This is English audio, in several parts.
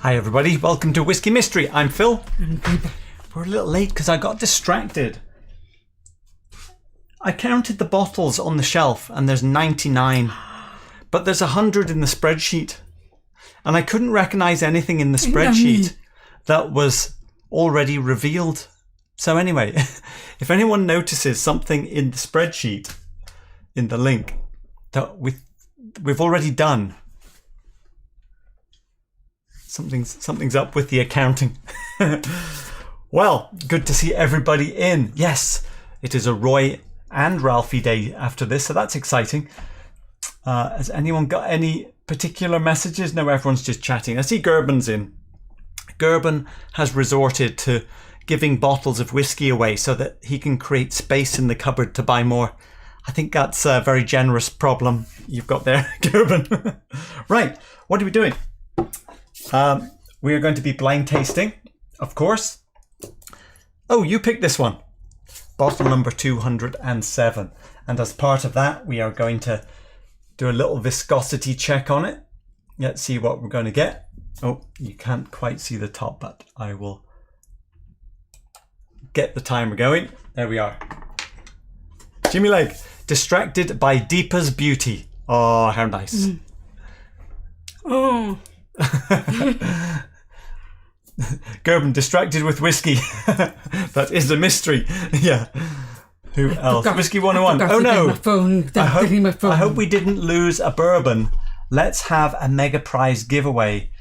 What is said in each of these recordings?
Hi everybody, welcome to Whisky Mystery. I'm Phil. We're a little late because I got distracted. I counted the bottles on the shelf and there's 99, but there's 100 in the spreadsheet. And I couldn't recognise anything in the spreadsheet that was already revealed. So anyway, if anyone notices something in the spreadsheet, in the link, that we've already done, something's up with the accounting. Well, good to see everybody in. Yes, it is a Roy and Ralphie day after this, so that's exciting. Has anyone got any particular messages? No, everyone's just chatting. I see Gerben's in. Gerben has resorted to giving bottles of whiskey away so that he can create space in the cupboard to buy more. I think that's a very generous problem you've got there, Gerben. Right, what are we doing? We are going to be blind tasting, of course. Oh, you picked this one. Bottle number 207. And as part of that, we are going to do a little viscosity check on it. Let's see what we're going to get. Oh, you can't quite see the top, but I will get the timer going. There we are. Jimmy Leg, distracted by Deepa's beauty. Oh, how nice. Oh. Gerben, distracted with whiskey. That is a mystery. Yeah. Who else? Whiskey 101. Oh no. I hope we didn't lose a bourbon. Let's have a mega prize giveaway.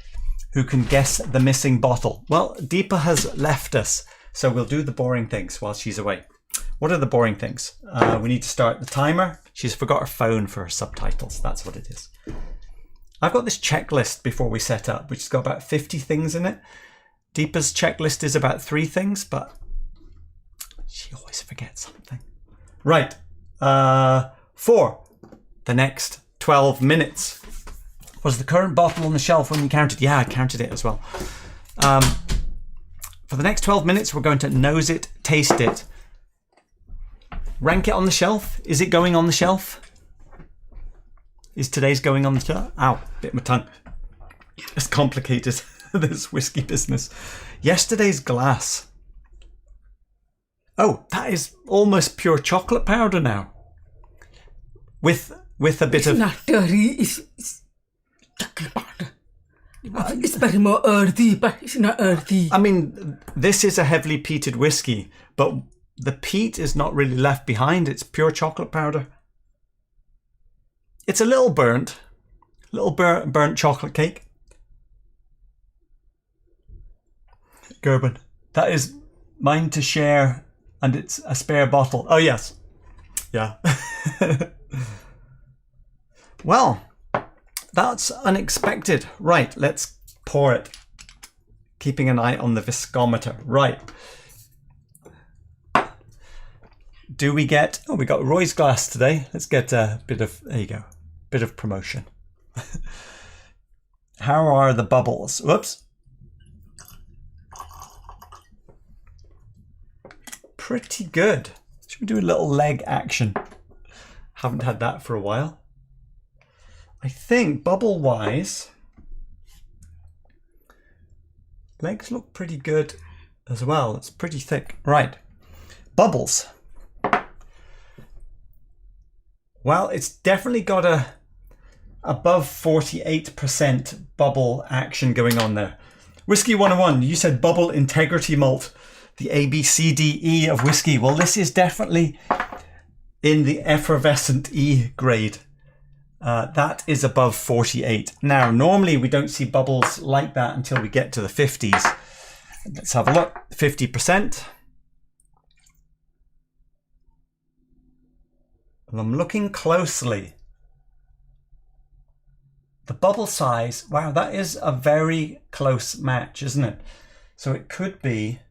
Who can guess the missing bottle? Well, Deepa has left us, so we'll do the boring things while she's away. What are the boring things? We need to start the timer. She's forgot her phone for her subtitles. That's what it is. I've got this checklist before we set up, which has got about 50 things in it. Deepa's checklist is about 3 things, but she always forgets something. Right. For the next 12 minutes. Was the current bottle on the shelf when you counted? Yeah, I counted it as well. For the next 12 minutes, we're going to nose it, taste it. Rank it on the shelf. Is it going on the shelf? Is today's going on the shelf? Ow, bit my tongue. It's complicated, this whiskey business. Yesterday's glass. Oh, that is almost pure chocolate powder now. With a bit of... It's not dirty, it's chocolate powder. It's very more earthy, but it's not earthy. I mean, this is a heavily peated whiskey, but the peat is not really left behind. It's pure chocolate powder. It's a little burnt chocolate cake. Gerben, that is mine to share, and it's a spare bottle. Oh yes, yeah. Well, that's unexpected. Right, let's pour it. Keeping an eye on the viscometer. Right. Do we get... Oh, we got Roy's glass today. Let's get a bit of... There you go. Bit of promotion. How are the bubbles? Whoops. Pretty good. Should we do a little leg action? Haven't had that for a while. I think bubble-wise, legs look pretty good as well. It's pretty thick. Right. Bubbles. Well, it's definitely got a above 48% bubble action going on there. Whiskey 101, you said bubble integrity malt, the ABCDE of whiskey. Well, this is definitely in the effervescent E grade. That is above 48. Now, normally we don't see bubbles like that until we get to the 50s. Let's have a look. 50%. And I'm looking closely. The bubble size, wow, that is a very close match, isn't it? So it could be,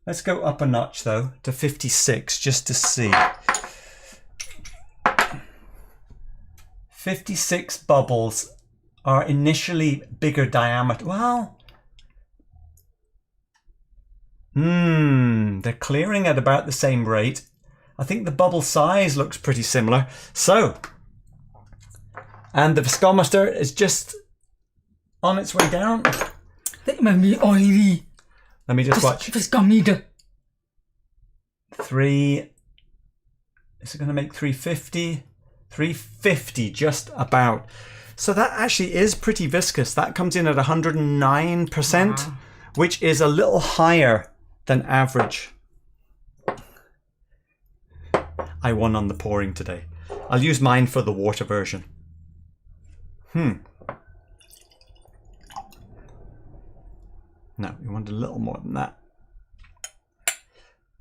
let's go up a notch though, to 56 just to see. 56 bubbles are initially bigger diameter. Well, they're clearing at about the same rate. I think the bubble size looks pretty similar. So, and the viscometer is just on its way down. It might be oily. Let me just watch. It's gummy. 3. Is it going to make 350? 350, just about. So that actually is pretty viscous. That comes in at 109%, which is a little higher than average. I won on the pouring today. I'll use mine for the water version. No, you want a little more than that.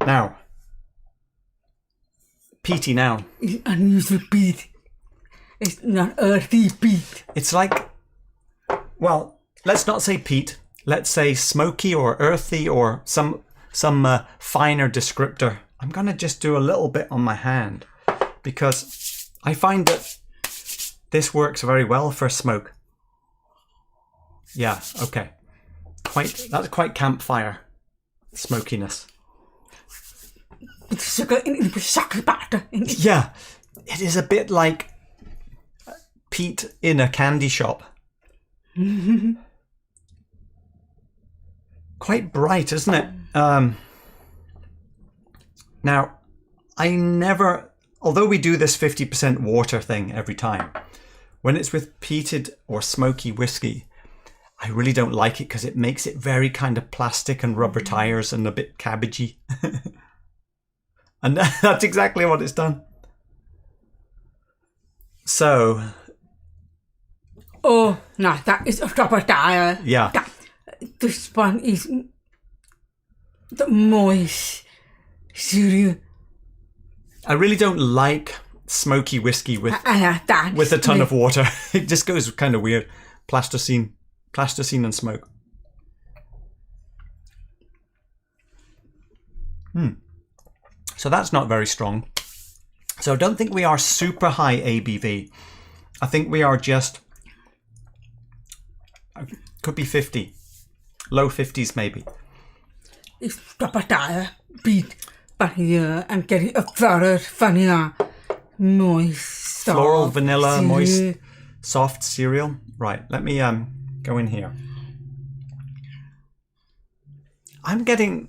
Now, peaty now. It's unusual peat. It's not earthy peat. It's like, well, let's not say peat. Let's say smoky or earthy or some finer descriptor. I'm going to just do a little bit on my hand because I find that this works very well for smoke. Yeah, okay. That's quite campfire smokiness. It's sugar in the sugar butter. Yeah, it is a bit like peat in a candy shop. Quite bright, isn't it? Now, although we do this 50% water thing every time, when it's with peated or smoky whiskey, I really don't like it because it makes it very kind of plastic and rubber tires and a bit cabbagey. And that's exactly what it's done. So. Oh, no, that is a rubber tire. Yeah. This one is the moist cereal. I really don't like smoky whiskey with a ton of water. It just goes kind of weird. Plasticine and smoke. So that's not very strong. So I don't think we are super high ABV. I think we are just, could be 50. Low 50s maybe. It's rubber tire peat. But here I'm getting a floral vanilla moist. Floral vanilla cereal. moist soft cereal. Right, let me go in here. I'm getting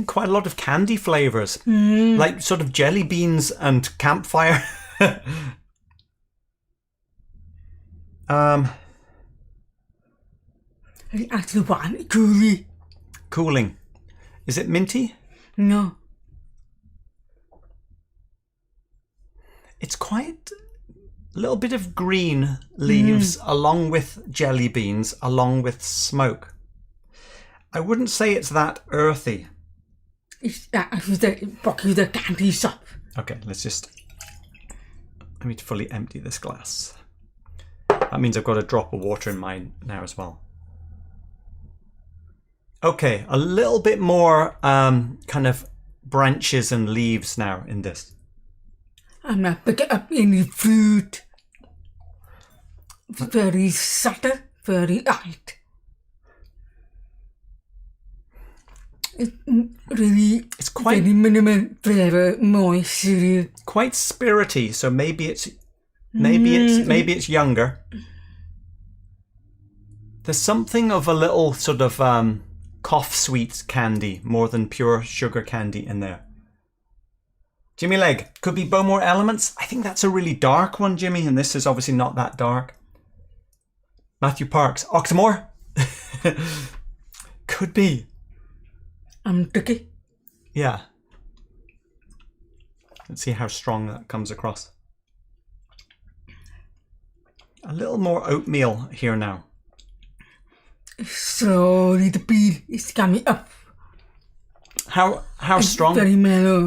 quite a lot of candy flavors, like sort of jelly beans and campfire. I actually want cooling. Cooling. Is it minty? No. It's quite a little bit of green leaves along with jelly beans, along with smoke. I wouldn't say it's that earthy. It's the candy shop. Okay, let me fully empty this glass. That means I've got a drop of water in mine now as well. Okay, a little bit more kind of branches and leaves now in this. I'm not picking up any fruit. Very subtle, very light. It's quite very minimal flavor, moist cereal. Quite spirity, so maybe it's younger. There's something of a little sort of cough sweet candy more than pure sugar candy in there. Jimmy Leg, could be Bowmore Elements. I think that's a really dark one, Jimmy, and this is obviously not that dark. Matthew Parks, Oxmoor? Could be. Tricky. Yeah. Let's see how strong that comes across. A little more oatmeal here now. Slowly the beat is coming up. How strong? Very mellow,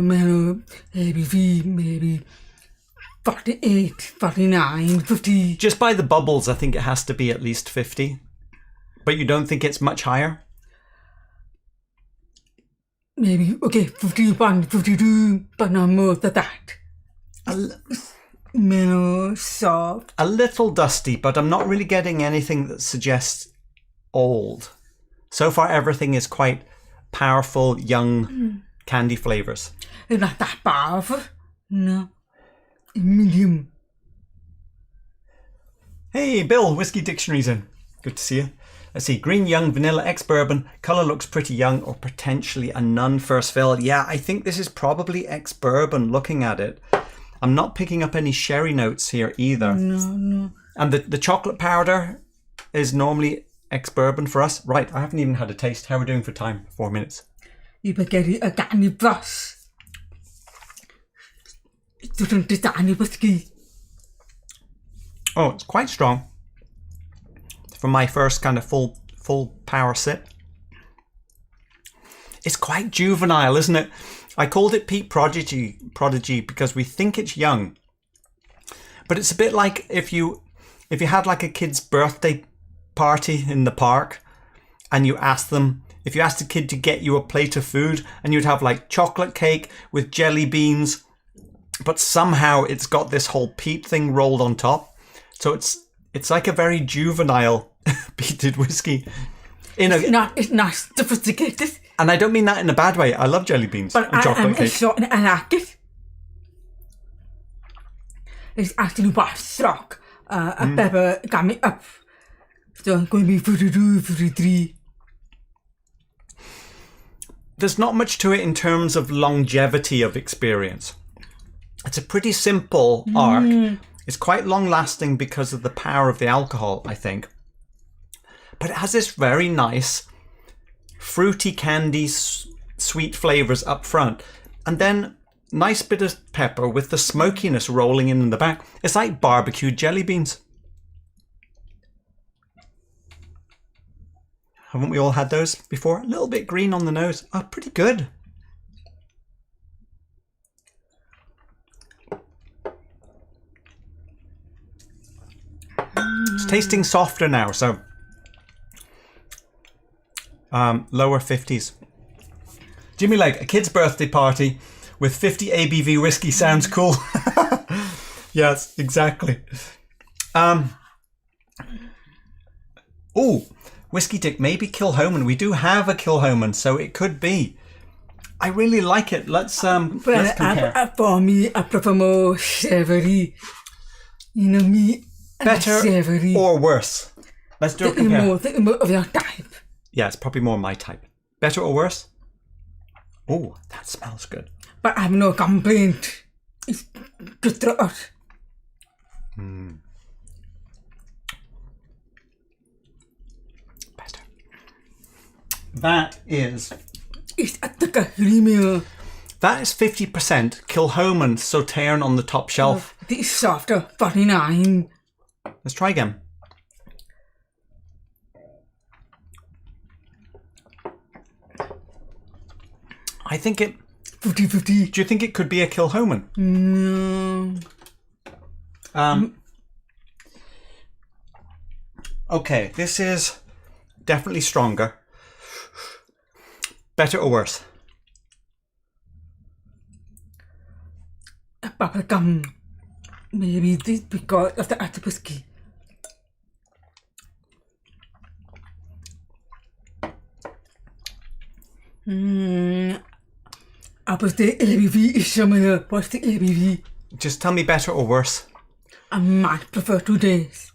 ABV maybe 48, 49, 50. Just by the bubbles, I think it has to be at least 50. But you don't think it's much higher? Maybe, okay, 51, 52, but not more than that. Mellow, soft. A little dusty, but I'm not really getting anything that suggests old. So far, everything is quite powerful, young candy flavors. It's not that powerful. No. Medium. Hey, Bill, Whiskey Dictionary's in. Good to see you. Let's see, green young, vanilla, ex-bourbon. Colour looks pretty young, or potentially a nun first fill. Yeah, I think this is probably ex-bourbon looking at it. I'm not picking up any sherry notes here either. No. And the chocolate powder is normally ex-bourbon for us. Right, I haven't even had a taste. How are we doing for time? 4 minutes. You better get a canny bus. To drink the tiny whiskey. Oh, it's quite strong. For my first kind of full power sip. It's quite juvenile, isn't it? I called it Peat Prodigy because we think it's young. But it's a bit like if you had like a kid's birthday party in the park and you asked a kid to get you a plate of food and you'd have like chocolate cake with jelly beans, but somehow it's got this whole peat thing rolled on top. So it's like a very juvenile peated whiskey. It's not sophisticated. And I don't mean that in a bad way. I love jelly beans and chocolate cake. I like it. It's actually quite strong. A pepper got me up. So I'm going to be 42, 43. There's not much to it in terms of longevity of experience. It's a pretty simple arc. It's quite long lasting because of the power of the alcohol, I think. But it has this very nice fruity candy, sweet flavours up front. And then nice bit of pepper with the smokiness rolling in the back. It's like barbecued jelly beans. Haven't we all had those before? A little bit green on the nose. Oh, pretty good. It's tasting softer now, so lower 50s. Jimmy Legg, a kid's birthday party with 50 ABV whiskey sounds cool. Yes, exactly. Oh, Whiskey Dick, maybe Kilchoman. We do have a Kilchoman, so it could be. I really like it. Let's compare. For me, I prefer more savory. You know me. Better savory. or worse? Let's do a compare. Think more of your type. Yeah, it's probably more my type. Better or worse? Oh, that smells good. But I have no complaint. It's good to us. Better. That is... It's a thicker, creamier. That is 50% Kilchoman Sauterne on the top shelf. This is softer, 49. Let's try again. I think it... 50-50. Do you think it could be a Kilchoman? No. Okay, this is definitely stronger. Better or worse? Bubblegum. Maybe this because of the other whiskey. But the ABV is similar. What's the ABV? Just tell me better or worse. I might prefer 2 days.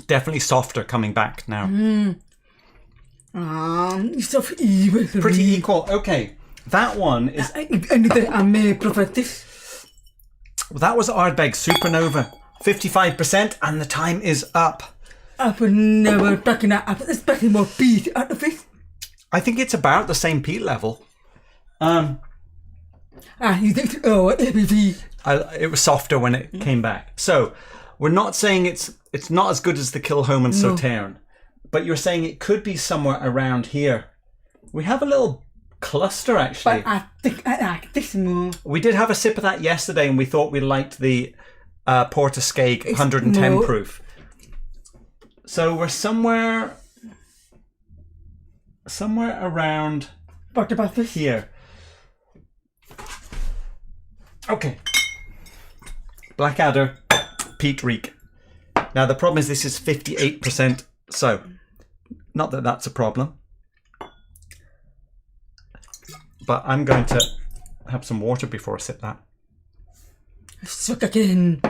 Definitely softer coming back now. It's of evil. Pretty equal. Okay, that one is... I may prefer this. That was Ardbeg Supernova. 55% and the time is up. I've never taken that up, especially more peat out of it. I think it's about the same peat level. You think, ABV. It was softer when it came back. So, we're not saying it's not as good as the Kilchoman Sauterne, but you're saying it could be somewhere around here. We have a little cluster, actually. But I think I like this more. We did have a sip of that yesterday, and we thought we liked the Portiskeag 110 more proof. So we're somewhere around What about this? here. Okay. Blackadder, Peat Reek. Now the problem is this is 58%, so not that that's a problem. But I'm going to have some water before I sip that. Suck again.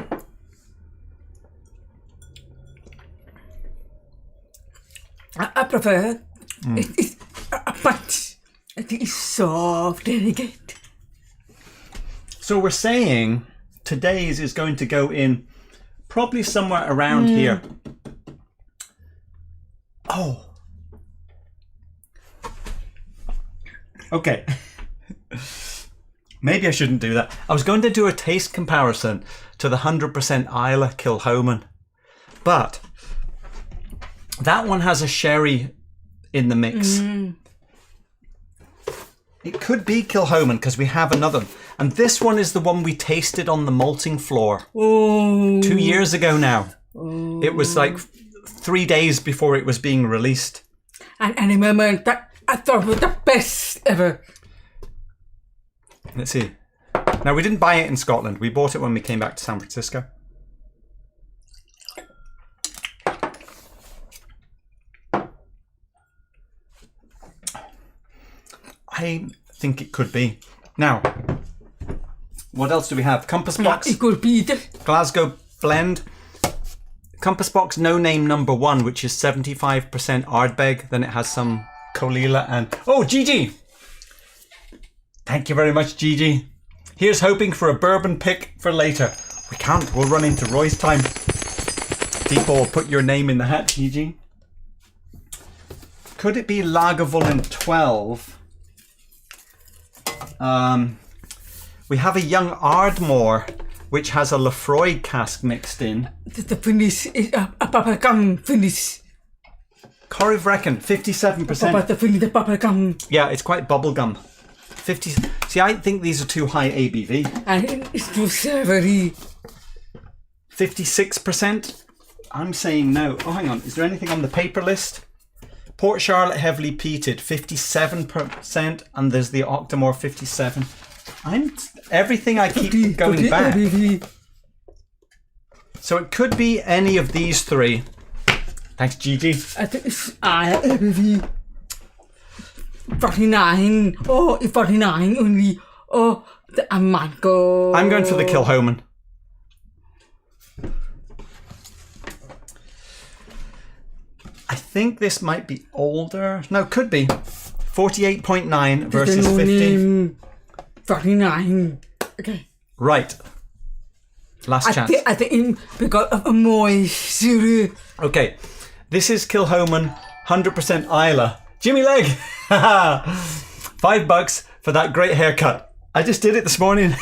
I prefer it, but it is soft, delicate. So we're saying today's is going to go in probably somewhere around here. Oh. Okay. Maybe I shouldn't do that. I was going to do a taste comparison to the 100% Islay Kilchoman. But that one has a sherry in the mix. It could be Kilchoman because we have another one. And this one is the one we tasted on the malting floor 2 years ago now. It was like 3 days before it was being released. And I remember that I thought it was the best ever. Let's see. Now, we didn't buy it in Scotland. We bought it when we came back to San Francisco. I think it could be. Now, what else do we have? Compass Box. It could be the Glasgow Blend. Compass Box No Name number 1, which is 75% Ardbeg. Then it has some Colila and... Oh, Gigi! Thank you very much, Gigi. Here's hoping for a bourbon pick for later. We can't. We'll run into Roy's time. Deepo, put your name in the hat, Gigi. Could it be Lagavulin 12? We have a young Ardmore, which has a Laphroaig cask mixed in. the finish is a paprikam finish. Corriv reckon 57%. About the finish, the paprikam. Yeah, it's quite bubblegum. 50. See, I think these are too high ABV. And it's too savory. 56%. I'm saying no. Oh, hang on. Is there anything on the paper list? Port Charlotte heavily peated, 57%, and there's the Octomore 57. Everything I keep going back. So it could be any of these three. Thanks, Gigi. I think it's ABV. 49. Oh, it's 49 only. Oh, I might go. I'm going for the Kilchoman. I think this might be older. No, could be. 48.9 versus 50. 49. Okay. Right. Last chance. I think because of a moisture. Okay. This is Kilchoman, 100% Islay. Jimmy Leg! $5 for that great haircut. I just did it this morning.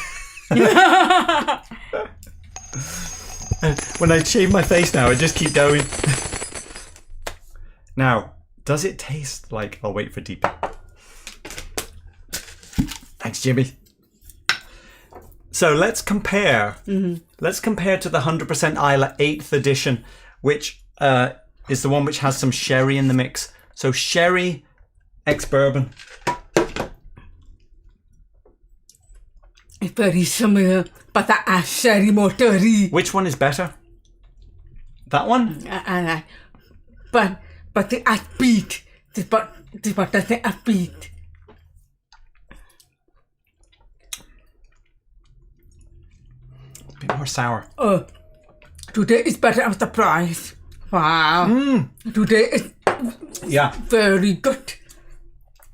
When I shave my face now, I just keep going. Now, does it taste like... I'll wait for DP. Thanks, Jimmy. So let's compare. Let's compare to the 100% Islay 8th edition, which is the one which has some sherry in the mix. So sherry, ex-bourbon. It's very similar, but that sherry motory. Which one is better? That one? But the Peat. But the Peat. A bit more sour. Oh, today is better at the price. Wow. Today is very good.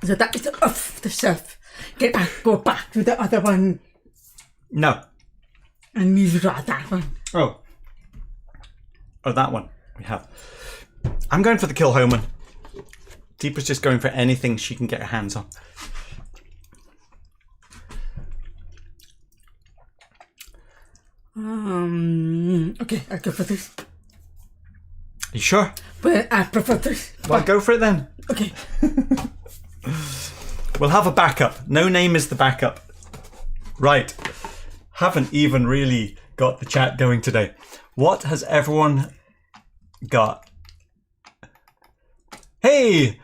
So that is off the shelf. Can I go back to the other one? No. I need to try that one. Oh, that one we have. I'm going for the Kilchoman. Deepa's just going for anything she can get her hands on. Okay, I'll go for this. You sure? But I prefer this. Well, go for it then. Okay. We'll have a backup. No name is the backup. Right. Haven't even really got the chat going today. What has everyone got? Hey,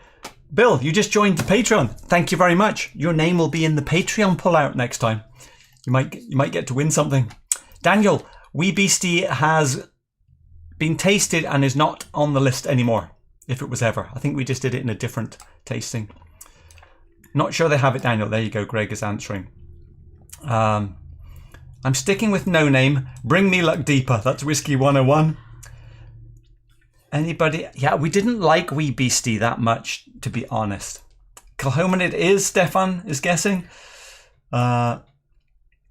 Bill, you just joined the Patreon. Thank you very much. Your name will be in the Patreon pullout next time. You might get to win something. Daniel, Wee Beastie has been tasted and is not on the list anymore, if it was ever. I think we just did it in a different tasting. Not sure they have it, Daniel. There you go. Greg is answering. I'm sticking with no name. Bring me luck deeper. That's Whiskey 101. Anybody? Yeah, we didn't like Wee Beastie that much, to be honest. Kilchoman it is, Stefan is guessing. Donna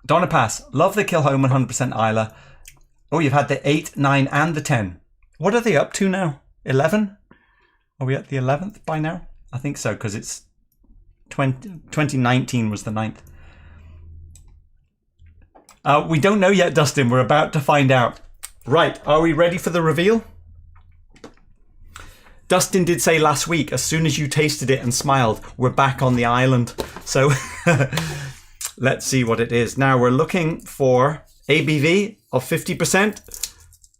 Pass. Love the Kilchoman 100% Islay. Oh, you've had the 8, 9 and the 10. What are they up to now? 11? Are we at the 11th by now? I think so, because it's 2019 was the 9th. We don't know yet, Dustin. We're about to find out. Right, are we ready for the reveal? Dustin did say last week, as soon as you tasted it and smiled, we're back on the island. So let's see what it is. Now we're looking for ABV of 50%.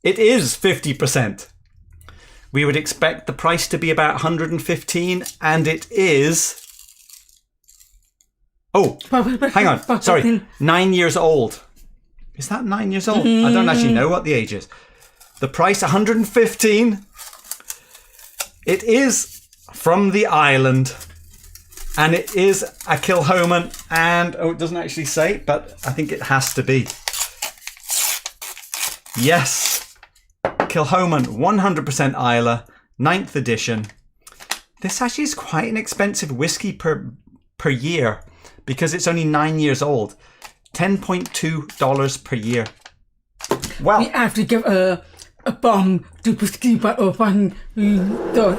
It is 50%. We would expect the price to be about 115, and it is... Oh, hang on. Sorry, 9 years old. Is that 9 years old? I don't actually know what the age is. The price, 115. It is from the island, and it is a Kilchoman, and it doesn't actually say, but I think it has to be. Yes, Kilchoman 100% Islay, 9th edition. This actually is quite an expensive whiskey per year because it's only 9 years old. $10.2 per year. Well, we have to give a bomb to whiskey bottle when we don't.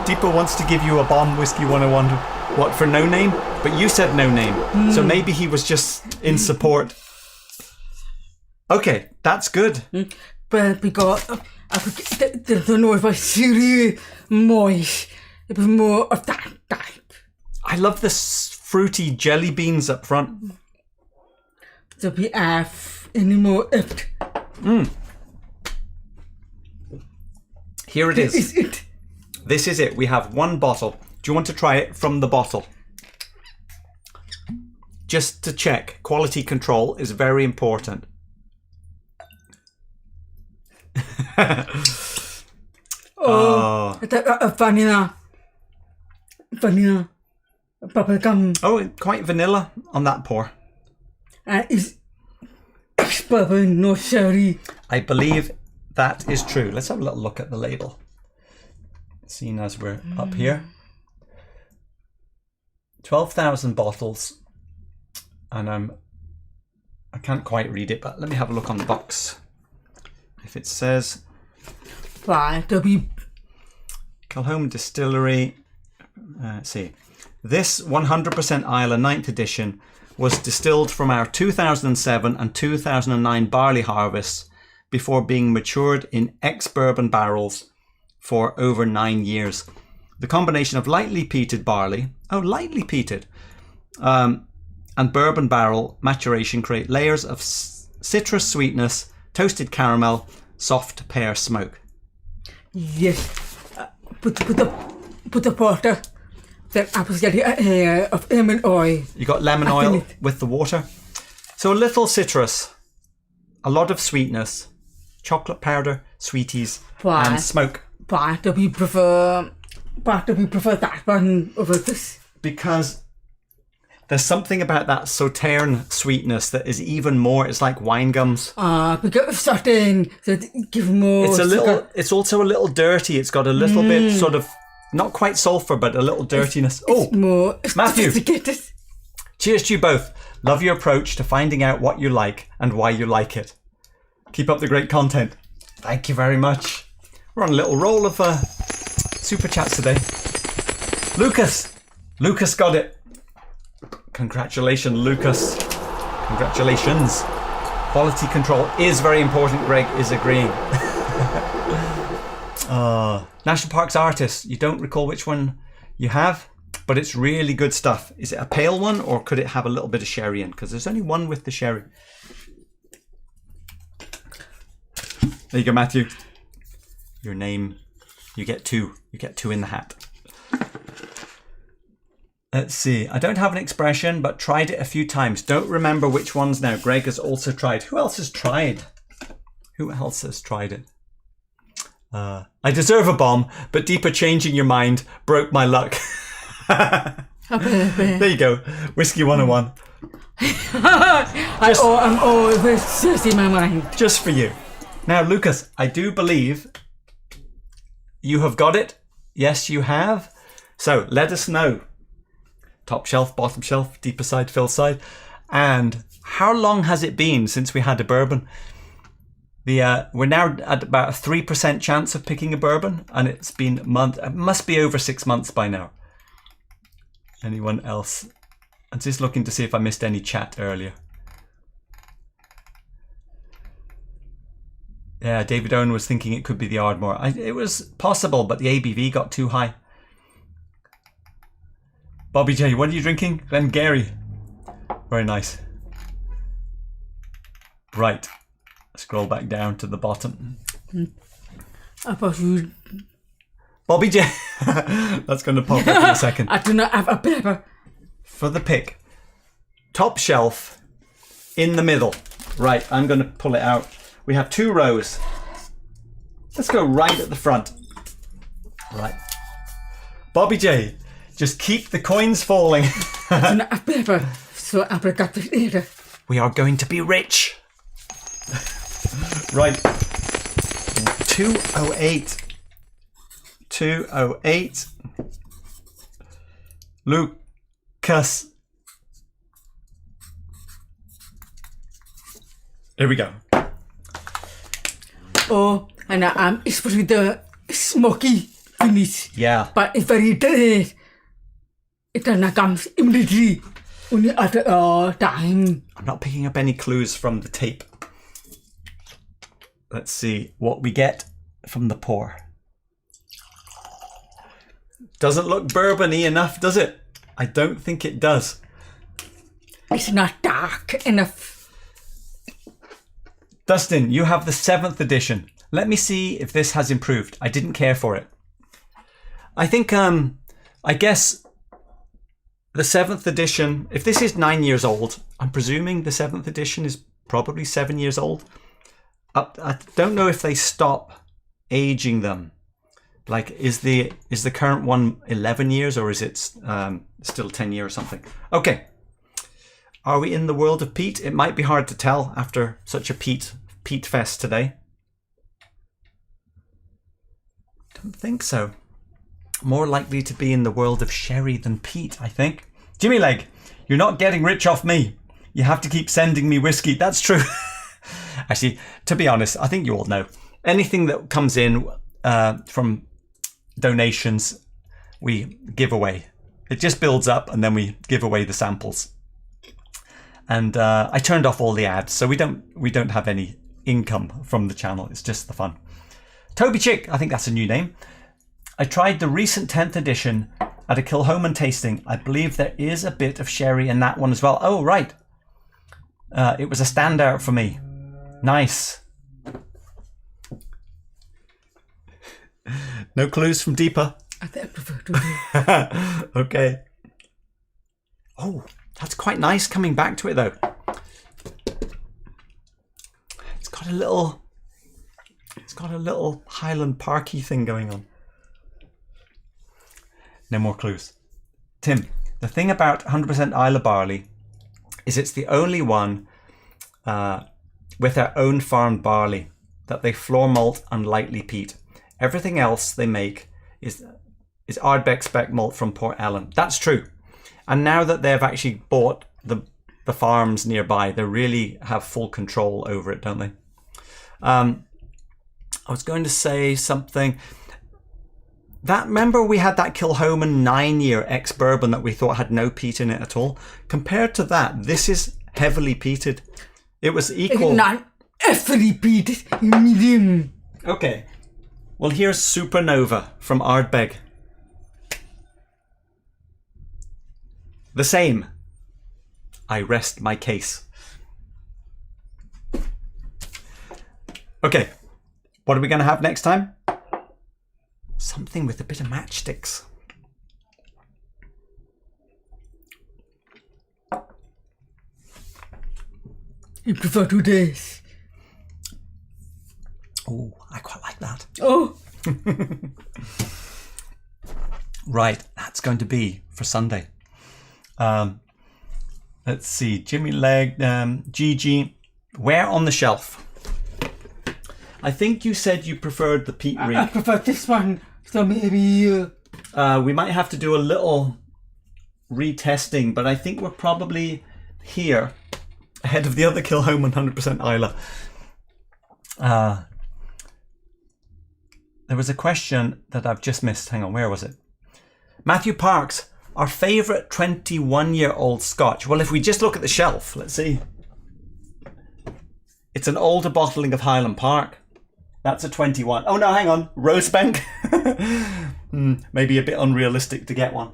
Deepa wants to give you a bomb Whiskey 101. What, for no name? But you said no name. So maybe he was just in support. Okay, that's good. But we got, I don't know if I really moist. It was more of that type. I love the fruity jelly beans up front. So we have any more left. Here it is. This is it. This is it. We have one bottle. Do you want to try it from the bottle? Just to check. Quality control is very important. Vanilla. Bubblegum. Oh, quite vanilla on that pour. Is Ex-Bourbon, no sherry. I believe that is true. Let's have a little look at the label. Seeing as we're up here. 12,000 bottles. And I can't quite read it, but let me have a look on the box. If it says... W. Kilchoman Distillery. Let's see. This 100% Islay 9th edition was distilled from our 2007 and 2009 barley harvests before being matured in ex-bourbon barrels for over 9 years. The combination of lightly peated barley, lightly peated, and bourbon barrel maturation create layers of citrus sweetness, toasted caramel, soft pear smoke. Yes. Put the water. Then I was getting of lemon oil. You got lemon oil with the water. So a little citrus, a lot of sweetness, chocolate powder, sweeties, and smoke. Why do we prefer that one over this? Because there's something about that sauterne sweetness that is even more. It's like wine gums. Because of starting to give more. It's a little. It's also a little dirty. It's got a little bit sort of not quite sulfur, but a little dirtiness. It's more Matthew. Cheers to you both. Love your approach to finding out what you like and why you like it. Keep up the great content. Thank you very much. We're on a little roll of super chats today. Lucas got it. Congratulations, Lucas. Congratulations. Quality control is very important. Greg is agreeing. National Parks artist. You don't recall which one you have, but it's really good stuff. Is it a pale one, or could it have a little bit of sherry in? Because there's only one with the sherry. There you go, Matthew. Your name. You get two. You get two in the hat. Let's see. I don't have an expression, but tried it a few times. Don't remember which ones now. Greg has also tried. Who else has tried? Who else has tried it? I deserve a bomb, but deeper changing your mind broke my luck. There you go. Whiskey 101. I'm always just in my mind. Just for you. Now, Lucas, I do believe you have got it. Yes, you have. So let us know. Top shelf, bottom shelf, deeper side, fill side. And how long has it been since we had a bourbon? We're now at about a 3% chance of picking a bourbon, and it's been a month. It must be over 6 months by now. Anyone else? I'm just looking to see if I missed any chat earlier. Yeah, David Owen was thinking it could be the Ardmore. It was possible, but the ABV got too high. Bobby J, what are you drinking? Glengarry. Very nice. Right. Scroll back down to the bottom. I thought you... Bobby J. That's going to pop up in a second. I do not have a paper. For the pick. Top shelf. In the middle. Right, I'm going to pull it out. We have 2 rows. Let's go right at the front. Right. Bobby J. Just keep the coins falling. I do not have paper. So I forgot this later. We are going to be rich. Right. 208. 208. Lucas. Here we go. Oh, and it's for the smoky finish. Yeah. But it's very dead. It doesn't come immediately. Only after time. I'm not picking up any clues from the tape. Let's see what we get from the pour. Doesn't look bourbon-y enough, does it? I don't think it does. It's not dark enough. Dustin, you have the 7th edition. Let me see if this has improved. I didn't care for it. I think, I guess the 7th edition, if this is 9 years old, I'm presuming the 7th edition is probably 7 years old. I don't know if they stop aging them. Like, is the current one 11 years or is it still 10 years or something? Okay. Are we in the world of peat? It might be hard to tell after such a peat fest today. Don't think so. More likely to be in the world of sherry than peat, I think. Jimmy Leg, you're not getting rich off me. You have to keep sending me whiskey. That's true. Actually, to be honest, I think you all know. Anything that comes in from donations, we give away. It just builds up and then we give away the samples. And I turned off all the ads, so we don't have any income from the channel. It's just the fun. Toby Chick, I think that's a new name. I tried the recent 10th edition at a Kilchoman tasting. I believe there is a bit of sherry in that one as well. Oh, right. It was a standout for me. Nice. No clues from Deepa? I think I prefer to do. Okay. Oh, that's quite nice coming back to it though. It's got a little Highland Parky thing going on. No more clues. Tim, the thing about 100% Islay barley is it's the only one with their own farmed barley that they floor malt and lightly peat. Everything else they make is Ardbeg spec malt from Port Ellen. That's true. And now that they've actually bought the farms nearby, they really have full control over it, don't they? I was going to say something. Remember we had that Kilchoman 9-year ex-Bourbon that we thought had no peat in it at all? Compared to that, this is heavily peated. It was equal. It's not heavily peated, medium. Okay. Well, here's Supernova from Ardbeg. The same. I rest my case. Okay. What are we going to have next time? Something with a bit of matchsticks. You prefer 2 days? Oh, I quite like that. Oh. Right, that's going to be for Sunday. Let's see. Jimmy Leg, Gigi. Where on the shelf? I think you said you preferred the Peat rig. I prefer this one. So maybe... we might have to do a little retesting, but I think we're probably here ahead of the other Kilchoman 100% Islay. There was a question that I've just missed. Hang on, where was it? Matthew Parks, our favourite 21-year-old Scotch. Well, if we just look at the shelf, let's see. It's an older bottling of Highland Park. That's a 21. Oh no, hang on. Rosebank. Maybe a bit unrealistic to get one.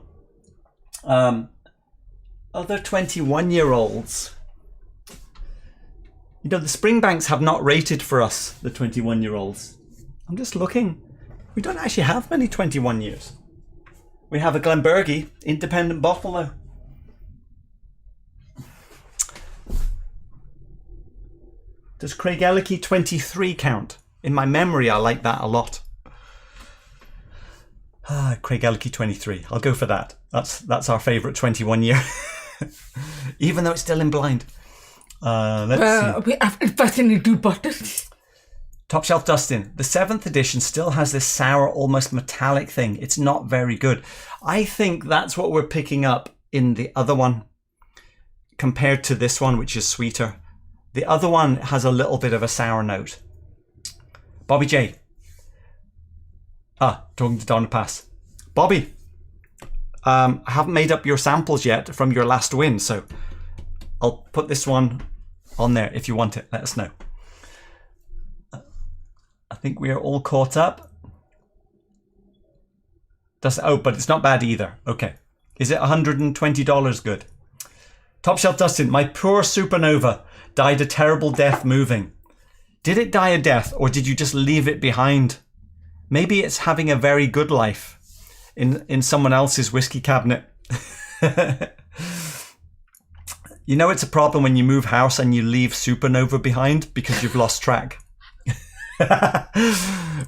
Other 21-year-olds. You know, the Springbanks have not rated for us, the 21-year-olds. I'm just looking. We don't actually have many 21 years. We have a Glenbergie independent bottle though. Does Craigellachie 23 count? In my memory, I like that a lot. Craigellachie 23. I'll go for that. That's our favourite 21 year. Even though it's still in blind. Let's see. We have fascinating two bottles. Top Shelf Dustin. The 7th edition still has this sour, almost metallic thing. It's not very good. I think that's what we're picking up in the other one compared to this one, which is sweeter. The other one has a little bit of a sour note. Bobby J. Talking to Donna Pass. Bobby, I haven't made up your samples yet from your last win, so I'll put this one on there if you want it. Let us know. I think we are all caught up. But it's not bad either. Okay. Is it $120 good? Top Shelf Dustin, my poor Supernova died a terrible death moving. Did it die a death or did you just leave it behind? Maybe it's having a very good life in someone else's whiskey cabinet. You know it's a problem when you move house and you leave Supernova behind because you've lost track.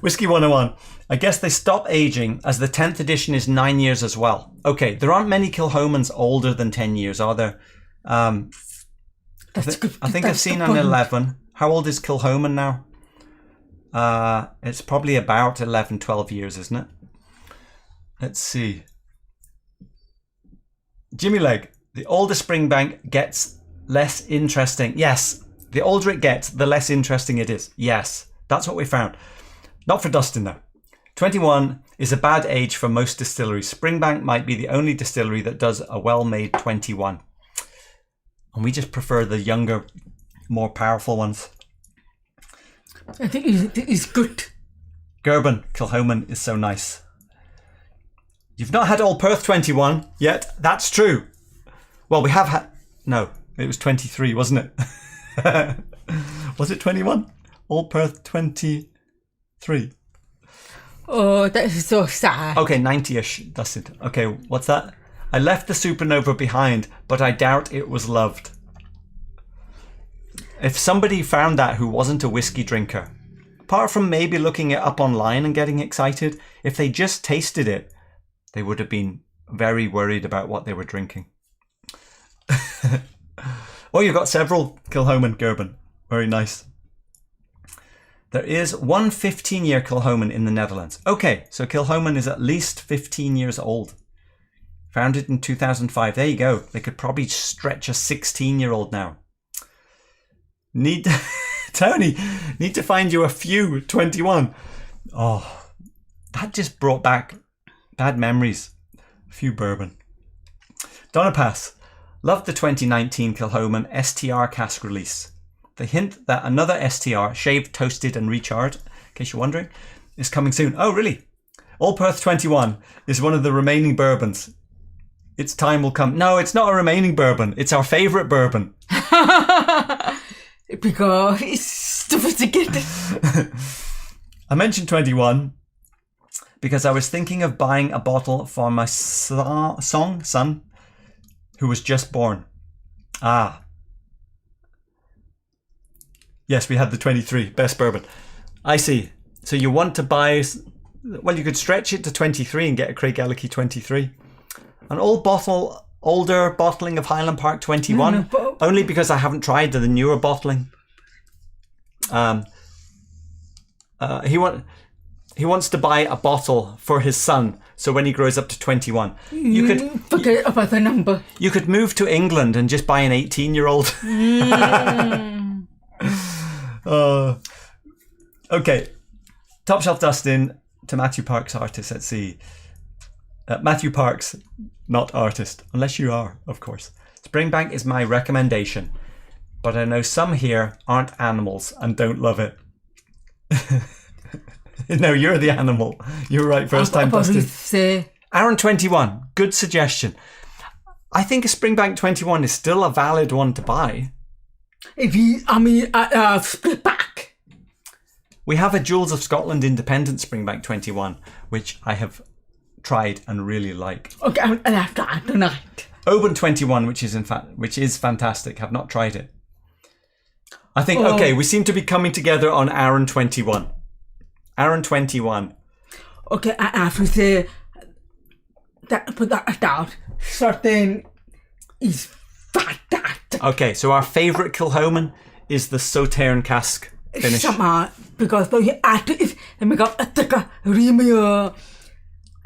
Whiskey 101. I guess they stop aging as the 10th edition is 9 years as well. Okay, there aren't many Kilchomans older than 10 years, are there? I think I've seen an 11. How old is Kilchoman now? It's probably about 11, 12 years, isn't it? Let's see. Jimmy Leg. The older Springbank gets less interesting. Yes, the older it gets, the less interesting it is. Yes, that's what we found. Not for Dustin though. 21 is a bad age for most distilleries. Springbank might be the only distillery that does a well-made 21. And we just prefer the younger, more powerful ones. I think it's good. Gerben, Kilchoman is so nice. You've not had Old Perth 21 yet. That's true. Well, we have had... No, it was 23, wasn't it? Was it 21? Old Perth 23. Oh, that is so sad. Okay, 90-ish. That's it. Okay, what's that? I left the Supernova behind, but I doubt it was loved. If somebody found that who wasn't a whiskey drinker, apart from maybe looking it up online and getting excited, if they just tasted it, they would have been very worried about what they were drinking. Oh, you've got several Kilchoman Gerben. Very nice. There is one 15-year Kilchoman in the Netherlands. Okay, so Kilchoman is at least 15 years old. Founded in 2005. There you go. They could probably stretch a 16-year-old now. Tony, need to find you a few 21. Oh, that just brought back bad memories. A few bourbon. Donna Pass. Loved the 2019 Kilchoman STR cask release. The hint that another STR, shaved, toasted and recharred, in case you're wondering, is coming soon. Oh, really? Old Perth 21 is one of the remaining bourbons. Its time will come. No, it's not a remaining bourbon. It's our favourite bourbon. Because it's stupid to get it. I mentioned 21 because I was thinking of buying a bottle for my son, who was just born. Ah. Yes, we had the 23, best bourbon. I see. So you want to buy... Well, you could stretch it to 23 and get a Craigellachie 23. An old older bottling of Highland Park 21, only because I haven't tried the newer bottling. He wants to buy a bottle for his son, so when he grows up to 21, you could forget about the number. You could move to England and just buy an 18-year-old. Okay, top shelf dusting to Matthew Parks, artist. Let's see. Matthew Parks, not artist, unless you are, of course. Springbank is my recommendation, but I know some here aren't animals and don't love it. No, you're the animal. You're right, first time dusting. Arran 21, good suggestion. I think a Springbank 21 is still a valid one to buy. Split back. We have a Jewels of Scotland Independent Springbank 21, which I have tried and really like. Okay, I'll have to add tonight. Oban 21, which is fantastic. Have not tried it. I think, okay, we seem to be coming together on Arran 21. Arran 21. Okay, I have to say that put that down. Certain is fantastic. Okay, so our favourite Kilchoman is the Sauterne cask finish. Because when you add to it, they make up a thicker, creamier,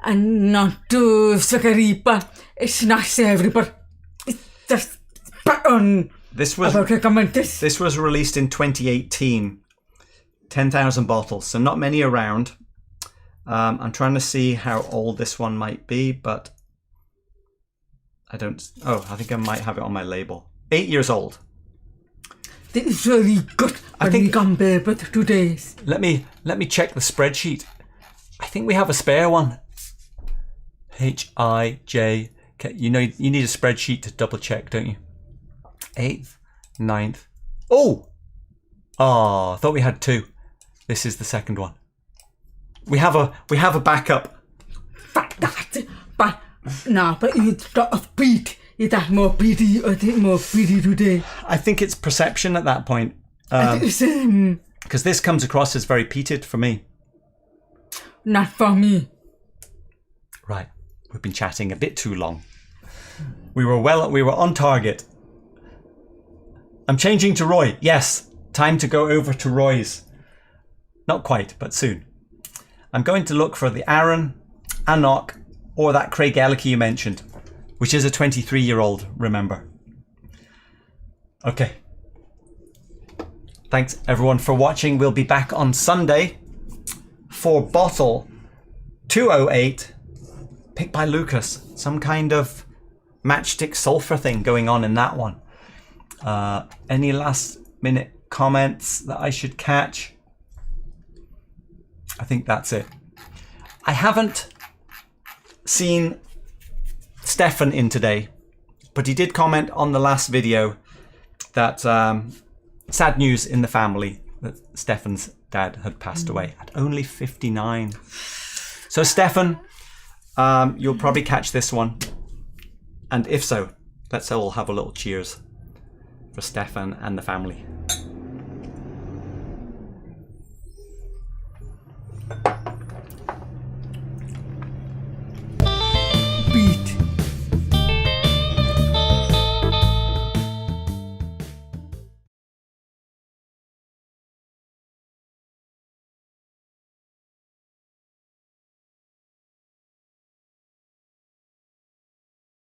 and not too sugary, but it's not savoury, but it's just spot on. This was released in 2018. 10,000 bottles, so not many around. I'm trying to see how old this one might be, but I don't. Oh, I think I might have it on my label. 8 years old. This is really good. I think compared with 2 days. Let me check the spreadsheet. I think we have a spare one. HIJ. You know, you need a spreadsheet to double check, don't you? 8th, 9th. Oh, I thought we had 2. This is the second one. We have a backup. But you talk of Peat. Is that more peaty or more peaty today? I think it's perception at that point. Because this comes across as very peated for me. Not for me. Right. We've been chatting a bit too long. We were on target. I'm changing to Roy. Yes. Time to go over to Roy's. Not quite, but soon. I'm going to look for the Arran, Annock, or that Craig Ellicky you mentioned, which is a 23-year-old, remember. Okay. Thanks everyone for watching. We'll be back on Sunday for bottle 208, picked by Lucas. Some kind of matchstick sulfur thing going on in that one. Any last minute comments that I should catch? I think that's it. I haven't seen Stefan in today, but he did comment on the last video that sad news in the family that Stefan's dad had passed away at only 59. So Stefan, you'll probably catch this one, and if so, let's all have a little cheers for Stefan and the family.